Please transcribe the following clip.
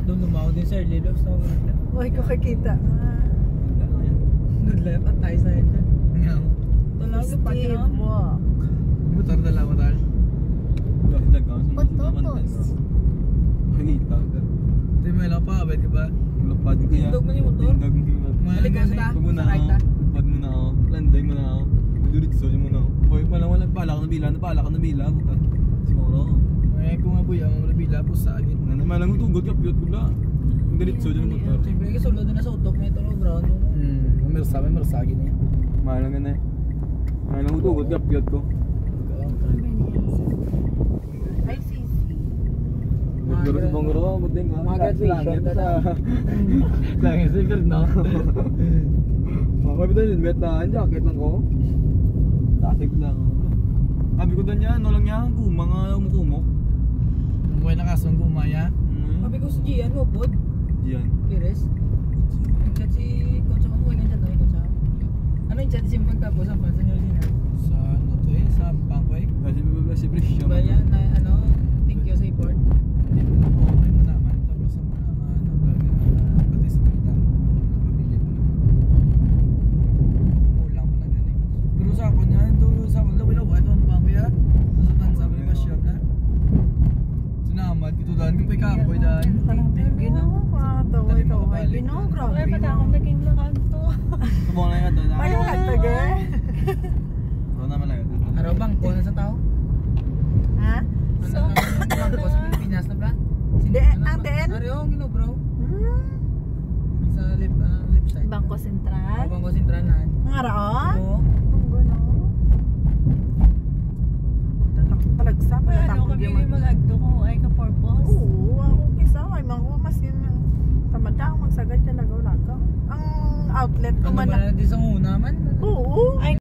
Doon lumaw din sir, Lilos. Uy, kakakita. Doon lepat tayo sa ito. Talaga pa Steve, yun. wow. Motor dala mo tal. Kasi dagang Patotos. Makikita. Ito yung may lapabay, di ba? Lapad ko yan. Tindog mo yung motor? Tindog mo yung Maligas ka? Pag mo na Sa right ako. Pag mo na ako. Landay mo na ako. Maduritso mo na ako. Hoy, walang pala ka nabila. Napala ka nabila. Siguro. May kung abuyang mo nabila po sa agit. Naman lang utugot ka. Piyot ko lang. Ang diritso dyan mo motor. Siyempre kasi sulod na sa utok na ito no, brown mo. May marsagin niya. Mahal lang ganun eh. Mahal lang utugot ka. Piyot ko. Ay, sisi. Guro sa bangro. Magdeng ka. Mga graduation Langit na sa... Langit sa ibig na. Makapit na helmet na. Jacket lang ko. Tasig lang. Sabi ko doon yan. Walang yan. Kumang umukumok. Buhay na kasong gumaya. Sabi ko si Gian mo po. Yan. Pires. Nag-chat si Coach ako. Huwag nag-chat ako Coach ako. Ano yung chat si Simpang tapos ang pansa niyo din ha? Sa ano to eh? Sa Bangkoy? Kasi bibigla si Prisya. Ba yan na ano? Thank you sa import. Hindi mo na po. May mo naman. Tapos sa mga pati sa kita. Napabilit mo naman. Kulang mo na ganun. Pero sa ako niya. Ito sa ako. Lawa-lawa. Ito ang Bangkoy ha? Sa tansa mo yung masyap na. Sinamad. Ito daan ko pa ikapoy daan. Ginawa ko ata. Ikaw, ginawa, grabe. Wala pa akong naging lakad to. Subong na yan doon. Ayaw nga, taga. Ano naman lang yun. Araw bangko na sa tao? Ha? Ano ang bangko sa Pilipinas na ba? Ang DN? Araw, gino bro. Hmm. Sa left side. Bangko Sentral. Bangko sentralan. Ang araon? Oo. Ang gano'n. Talagsa pa. Ano kami yung mag-agto ko ay ka-purpose? Oo, ako kisa. Ay, mga mas yun. Tamada ako magsagad siya lagaw-lagaw. Ang outlet ko Ano man. ba na di sa una man? Oo. Ay,